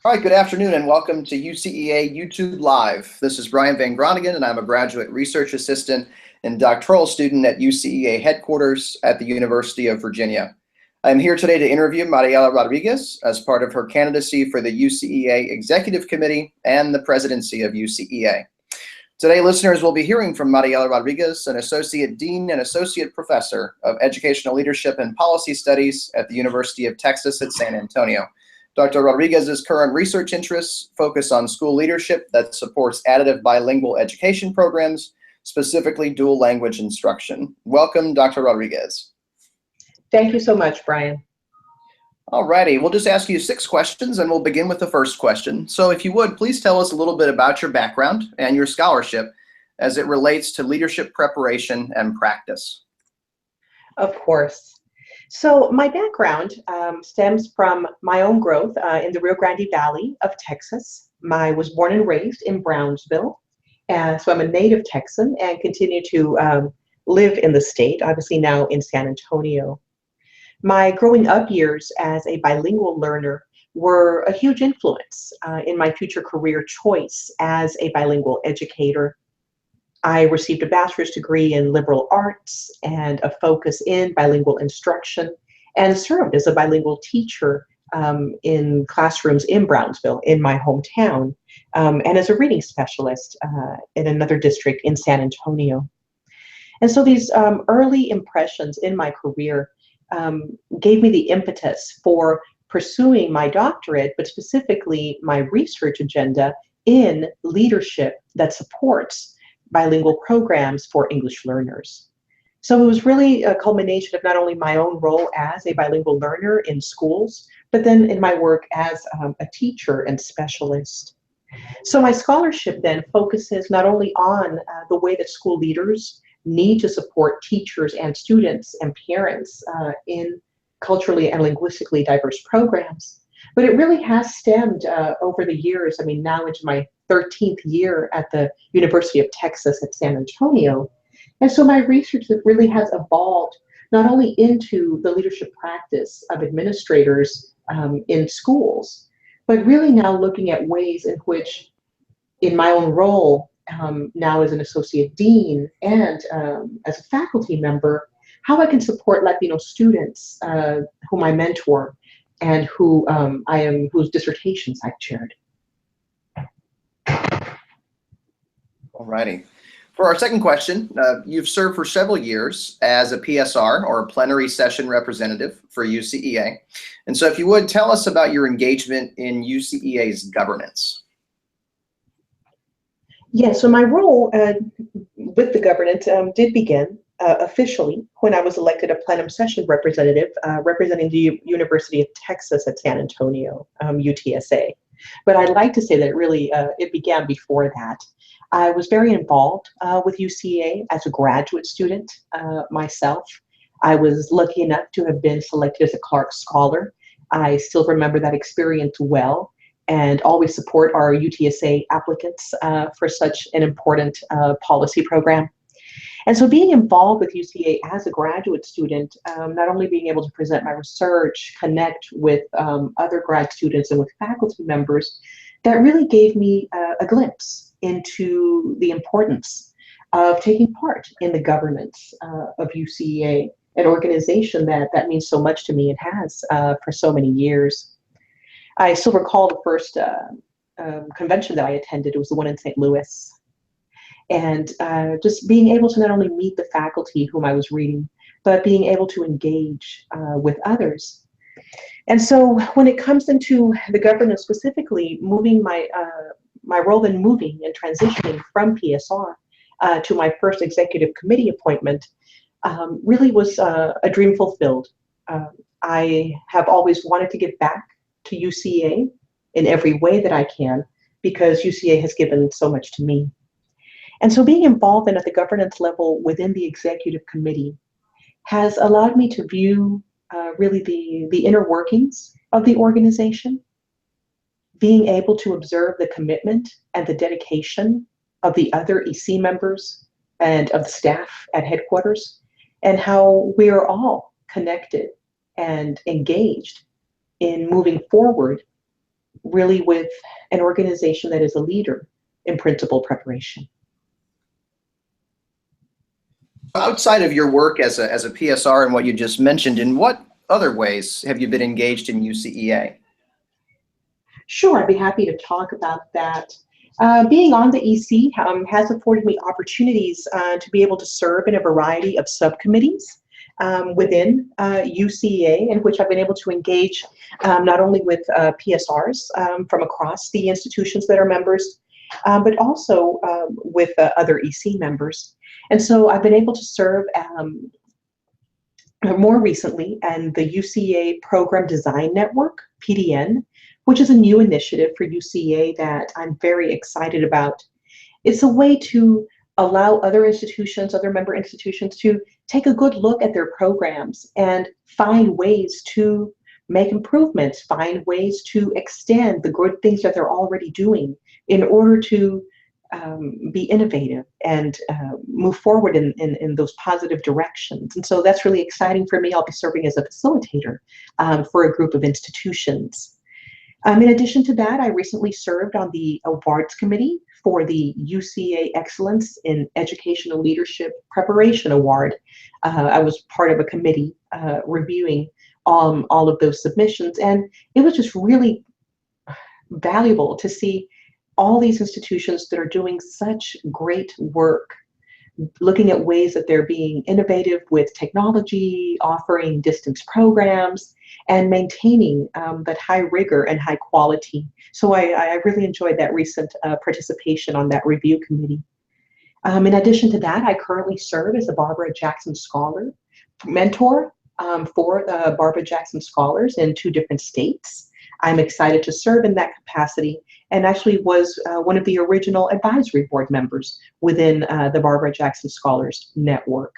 All right, good afternoon and welcome to UCEA YouTube Live. This is Brian Van Groningen and I'm a graduate research assistant and doctoral student at UCEA headquarters at the University of Virginia. I'm here today to interview Mariela Rodríguez as part of her candidacy for the UCEA Executive Committee and the presidency of UCEA. Today, listeners will be hearing from Mariela Rodríguez, an Associate Dean and Associate Professor of Educational Leadership and Policy Studies at the University of Texas at San Antonio. Dr. Rodríguez's current research interests focus on school leadership that supports additive bilingual education programs, specifically dual language instruction. Welcome, Dr. Rodríguez. Thank you so much, Brian. All righty, we'll just ask you 6 questions and we'll begin with the first question. So if you would, please tell us a little bit about your background and your scholarship as it relates to leadership preparation and practice. Of course. So my background stems from my own growth in the Rio Grande Valley of Texas. I was born and raised in Brownsville, so I'm a native Texan and continue to live in the state, obviously now in San Antonio. My growing up years as a bilingual learner were a huge influence in my future career choice as a bilingual educator. I received a bachelor's degree in liberal arts and a focus in bilingual instruction and served as a bilingual teacher in classrooms in Brownsville, in my hometown, and as a reading specialist in another district in San Antonio. And so these early impressions in my career gave me the impetus for pursuing my doctorate, but specifically my research agenda in leadership that supports bilingual programs for English learners. So it was really a culmination of not only my own role as a bilingual learner in schools, but then in my work as a teacher and specialist. So my scholarship then focuses not only on the way that school leaders need to support teachers and students and parents in culturally and linguistically diverse programs, but it really has stemmed over the years, now into my 13th year at the University of Texas at San Antonio. And so my research really has evolved not only into the leadership practice of administrators in schools, but really now looking at ways in which, in my own role now as an associate dean and as a faculty member, how I can support Latino students whom I mentor and whose dissertations I've chaired. All righty. For our second question, you've served for several years as a PSR, or a plenary session representative for UCEA. And so if you would, tell us about your engagement in UCEA's governance. Yeah, so my role with the governance did begin officially when I was elected a plenum session representative representing the University of Texas at San Antonio, UTSA. But I'd like to say that it began before that. I was very involved with UCEA as a graduate student myself. I was lucky enough to have been selected as a Clark Scholar. I still remember that experience well and always support our UTSA applicants for such an important policy program. And so being involved with UCEA as a graduate student, not only being able to present my research, connect with other grad students and with faculty members, that really gave me a glimpse into the importance of taking part in the governance of UCEA, an organization that means so much to me and has for so many years. I still recall the first convention that I attended. It was the one in St. Louis. And just being able to not only meet the faculty whom I was reading, but being able to engage with others. And so when it comes into the governance specifically, moving my role in moving and transitioning from PSR to my first executive committee appointment really was a dream fulfilled. I have always wanted to give back to UCEA in every way that I can because UCEA has given so much to me. And so being involved at the governance level within the executive committee has allowed me to view really the inner workings of the organization, being able to observe the commitment and the dedication of the other EC members and of the staff at headquarters, and how we are all connected and engaged in moving forward really with an organization that is a leader in principal preparation. Outside of your work as a PSR and what you just mentioned, in what other ways have you been engaged in UCEA? Sure, I'd be happy to talk about that. Being on the EC has afforded me opportunities to be able to serve in a variety of subcommittees within UCEA, in which I've been able to engage not only with PSRs from across the institutions that are members, but also with other EC members. And so I've been able to serve more recently in the UCEA Program Design Network, PDN, which is a new initiative for UCEA that I'm very excited about. It's a way to allow other institutions, other member institutions, to take a good look at their programs and find ways to make improvements, find ways to extend the good things that they're already doing in order to be innovative and move forward in those positive directions. And so that's really exciting for me. I'll be serving as a facilitator for a group of institutions. In addition to that, I recently served on the awards committee for the UCEA Excellence in Educational Leadership Preparation Award. I was part of a committee reviewing all of those submissions, and it was just really valuable to see all these institutions that are doing such great work, looking at ways that they're being innovative with technology, offering distance programs, and maintaining that high rigor and high quality. So I really enjoyed that recent participation on that review committee. In addition to that, I currently serve as a Barbara Jackson Scholar mentor for the Barbara Jackson Scholars in 2 different states. I'm excited to serve in that capacity, and actually was one of the original advisory board members within the Barbara Jackson Scholars Network.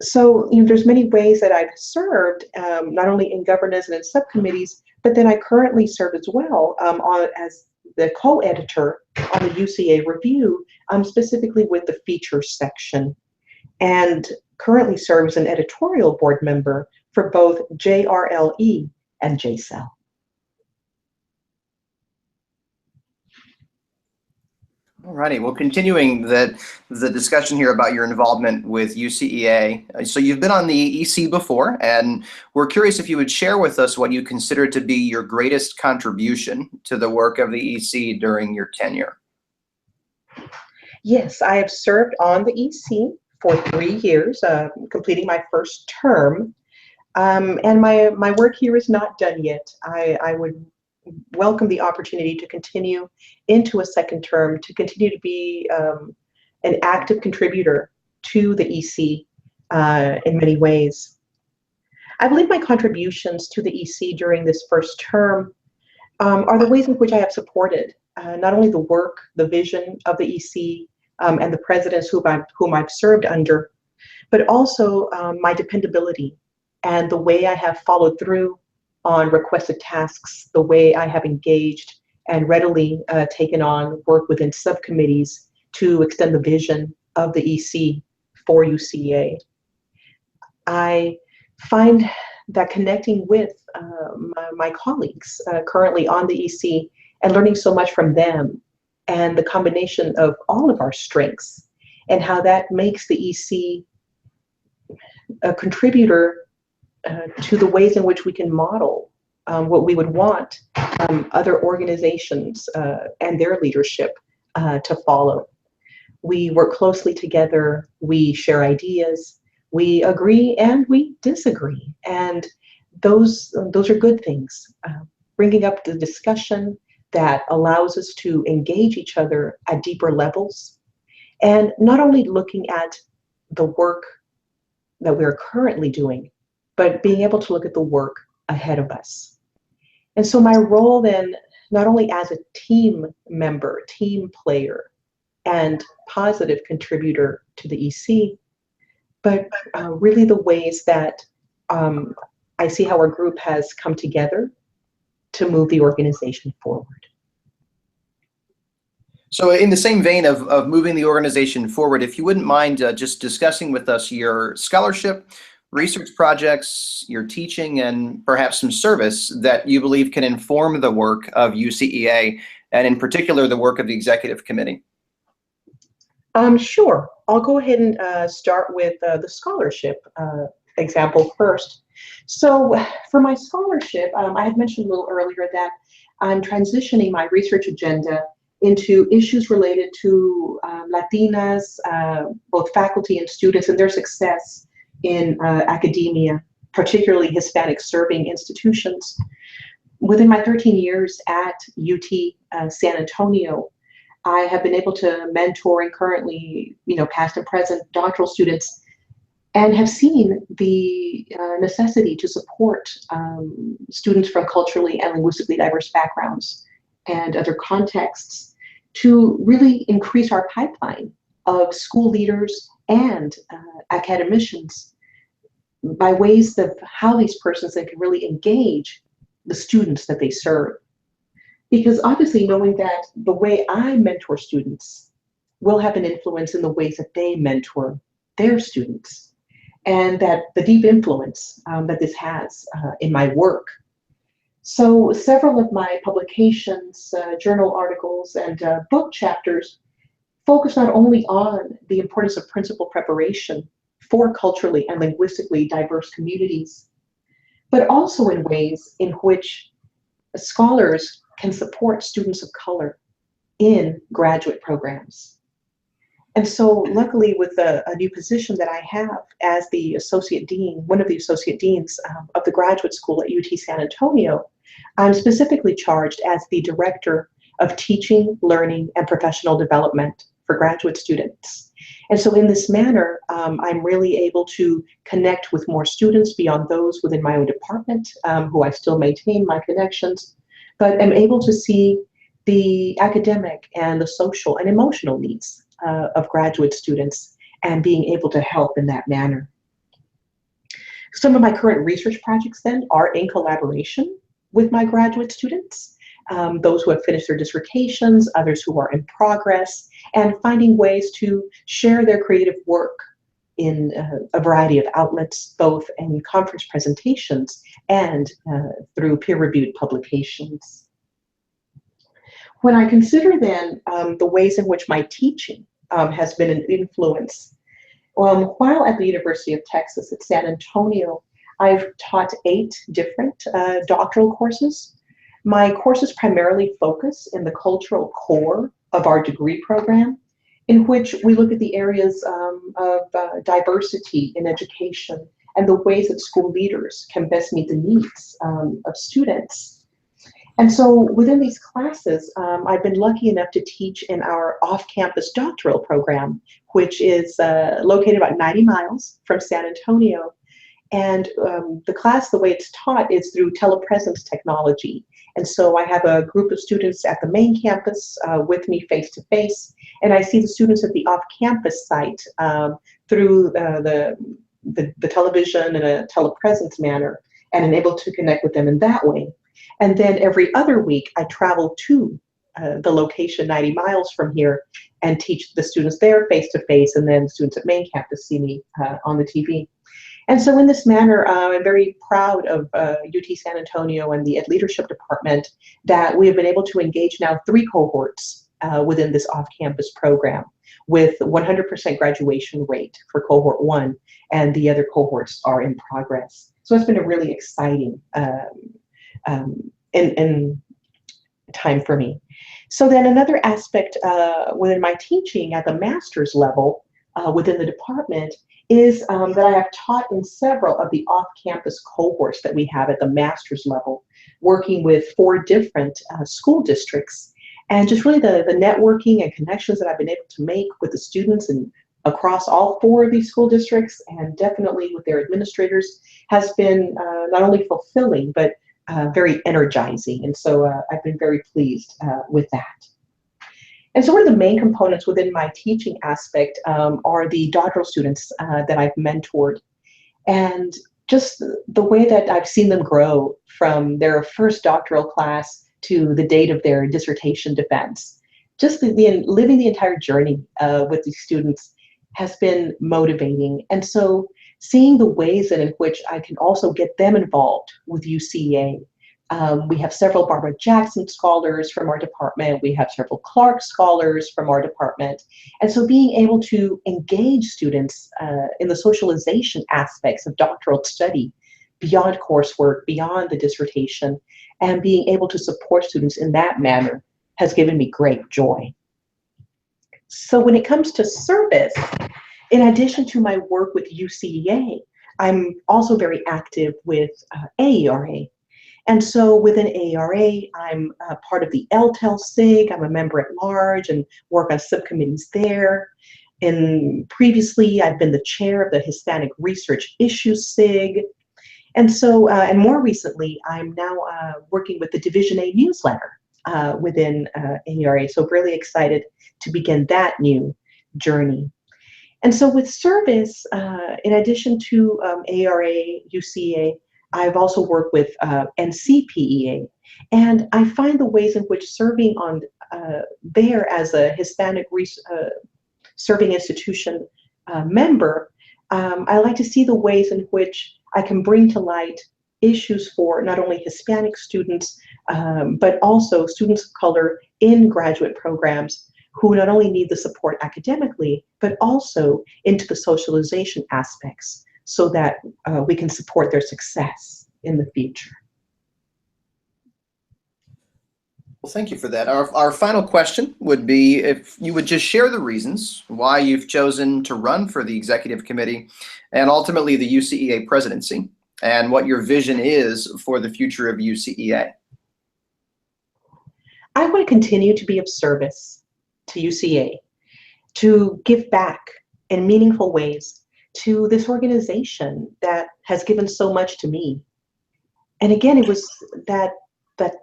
So, there's many ways that I've served, not only in governance and in subcommittees, but then I currently serve as well as the co-editor on the UCA Review, specifically with the features section, and currently serve as an editorial board member for both JRLE and JCEL. Alrighty, well, continuing the discussion here about your involvement with UCEA. So you've been on the EC before, and we're curious if you would share with us what you consider to be your greatest contribution to the work of the EC during your tenure. Yes, I have served on the EC for 3 years, completing my first term. And my work here is not done yet. I would welcome the opportunity to continue into a second term, to continue to be an active contributor to the EC in many ways. I believe my contributions to the EC during this first term are the ways in which I have supported not only the work, the vision of the EC and the presidents whom I've served under, but also my dependability and the way I have followed through on requested tasks, the way I have engaged and readily taken on work within subcommittees to extend the vision of the EC for UCEA. I find that connecting with my colleagues currently on the EC and learning so much from them, and the combination of all of our strengths and how that makes the EC a contributor to the ways in which we can model what we would want other organizations and their leadership to follow. We work closely together, we share ideas, we agree and we disagree, and those are good things. Bringing up the discussion that allows us to engage each other at deeper levels, and not only looking at the work that we're currently doing, but being able to look at the work ahead of us. And so my role then, not only as a team member, team player, and positive contributor to the EC, but really the ways that I see how our group has come together to move the organization forward. So in the same vein of moving the organization forward, if you wouldn't mind just discussing with us your scholarship, research projects, your teaching, and perhaps some service that you believe can inform the work of UCEA, and in particular, the work of the executive committee? Sure. I'll go ahead and start with the scholarship example first. So for my scholarship, I had mentioned a little earlier that I'm transitioning my research agenda into issues related to Latinas, both faculty and students, and their success in academia, particularly Hispanic serving institutions. Within my 13 years at UT San Antonio, I have been able to mentor and currently, past and present doctoral students, and have seen the necessity to support students from culturally and linguistically diverse backgrounds and other contexts to really increase our pipeline of school leaders and academicians by ways of how these persons then can really engage the students that they serve. Because obviously knowing that the way I mentor students will have an influence in the ways that they mentor their students, and that the deep influence that this has in my work. So several of my publications, journal articles, and book chapters focus not only on the importance of principal preparation for culturally and linguistically diverse communities, but also in ways in which scholars can support students of color in graduate programs. And so luckily with a new position that I have as the associate dean, one of the associate deans of the graduate school at UT San Antonio, I'm specifically charged as the director of teaching, learning, and professional development for graduate students. And so in this manner, I'm really able to connect with more students beyond those within my own department, who I still maintain my connections, but am able to see the academic and the social and emotional needs of graduate students and being able to help in that manner. Some of my current research projects then are in collaboration with my graduate students, those who have finished their dissertations, others who are in progress, and finding ways to share their creative work in a variety of outlets, both in conference presentations and through peer-reviewed publications. When I consider then the ways in which my teaching has been an influence, while at the University of Texas at San Antonio, I've taught 8 different doctoral courses. My courses primarily focus in the cultural core of our degree program, in which we look at the areas of diversity in education and the ways that school leaders can best meet the needs of students. And so within these classes, I've been lucky enough to teach in our off-campus doctoral program, which is located about 90 miles from San Antonio. And the class, the way it's taught is through telepresence technology. And so I have a group of students at the main campus with me face-to-face, and I see the students at the off-campus site through the television in a telepresence manner, and am able to connect with them in that way. And then every other week, I travel to the location 90 miles from here and teach the students there face-to-face, and then students at main campus see me on the TV. And so in this manner, I'm very proud of UT San Antonio and the leadership department that we have been able to engage now 3 cohorts within this off-campus program, with 100% graduation rate for cohort 1, and the other cohorts are in progress. So it's been a really exciting in time for me. So then another aspect within my teaching at the master's level within the department is that I have taught in several of the off-campus cohorts that we have at the master's level, working with 4 different school districts. And just really the networking and connections that I've been able to make with the students and across all 4 of these school districts, and definitely with their administrators, has been not only fulfilling, but very energizing. And so I've been very pleased with that. And so one of the main components within my teaching aspect are the doctoral students that I've mentored. And just the way that I've seen them grow from their first doctoral class to the date of their dissertation defense. Just living the entire journey with these students has been motivating. And so seeing the ways in which I can also get them involved with UCEA. We have several Barbara Jackson scholars from our department. We have several Clark scholars from our department. And so being able to engage students in the socialization aspects of doctoral study beyond coursework, beyond the dissertation, and being able to support students in that manner has given me great joy. So when it comes to service, in addition to my work with UCEA, I'm also very active with AERA. And so within AERA, I'm part of the LTEL SIG. I'm a member at large and work on subcommittees there. And previously, I've been the chair of the Hispanic Research Issues SIG. And so, and more recently, I'm now working with the Division A newsletter within AERA. So really excited to begin that new journey. And so with service, in addition to AERA, UCEA, I've also worked with NCPEA, and I find the ways in which serving on there as a Hispanic serving institution member, I like to see the ways in which I can bring to light issues for not only Hispanic students, but also students of color in graduate programs who not only need the support academically, but also into the socialization aspects, so that we can support their success in the future. Well, thank you for that. Our final question would be if you would just share the reasons why you've chosen to run for the executive committee and ultimately the UCEA presidency, and what your vision is for the future of UCEA. I want to continue to be of service to UCEA, to give back in meaningful ways to this organization that has given so much to me. And again, it was that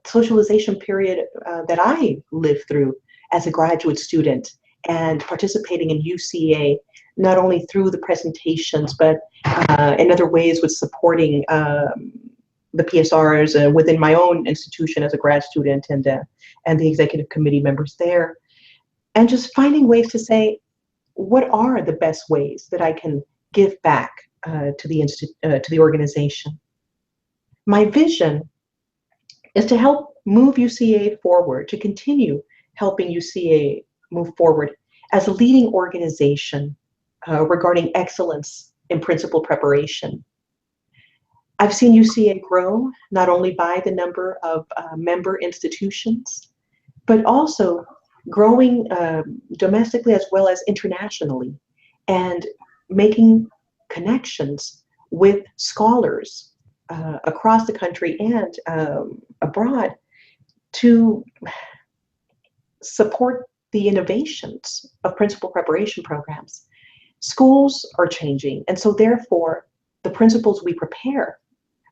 socialization period that I lived through as a graduate student and participating in UCEA, not only through the presentations, but in other ways with supporting the PSRs within my own institution as a grad student and the executive committee members there. And just finding ways to say, what are the best ways that I can give back to the organization? My vision is to help move UCEA forward, to continue helping UCEA move forward as a leading organization regarding excellence in principal preparation. I've seen UCEA grow not only by the number of member institutions, but also growing domestically as well as internationally, and making connections with scholars across the country and abroad to support the innovations of principal preparation programs. Schools are changing, and so therefore the principals we prepare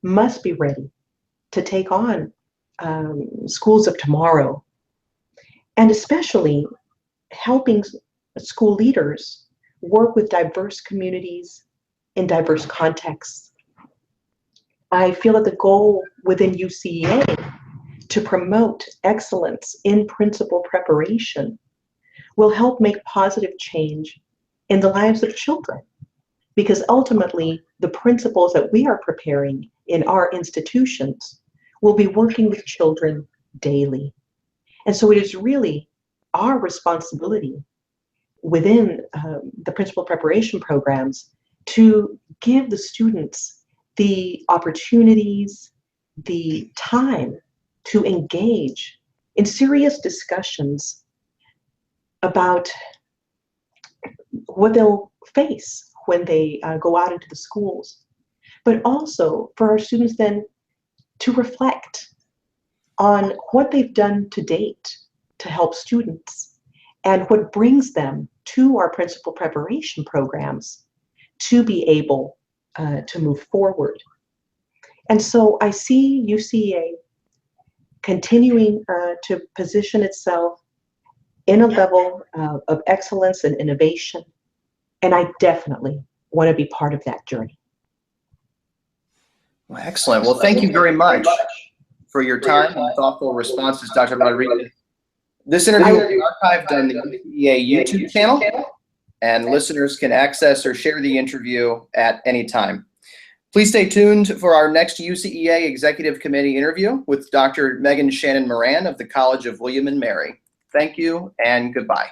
must be ready to take on schools of tomorrow, and especially helping school leaders work with diverse communities in diverse contexts. I feel that the goal within UCEA to promote excellence in principal preparation will help make positive change in the lives of children, because ultimately the principals that we are preparing in our institutions will be working with children daily. And so it is really our responsibility within the principal preparation programs to give the students the opportunities, the time to engage in serious discussions about what they'll face when they go out into the schools, but also for our students then to reflect on what they've done to date to help students and what brings them to our principal preparation programs to be able to move forward. And so I see UCEA continuing to position itself in a level of excellence and innovation, and I definitely want to be part of that journey. Well, excellent. Well, thank you very much for your time and thoughtful responses, Dr. Rodríguez. This interview will be archived on the UCEA YouTube channel, and listeners can access or share the interview at any time. Please stay tuned for our next UCEA Executive Committee interview with Dr. Megan Shannon Moran of the College of William and Mary. Thank you and goodbye.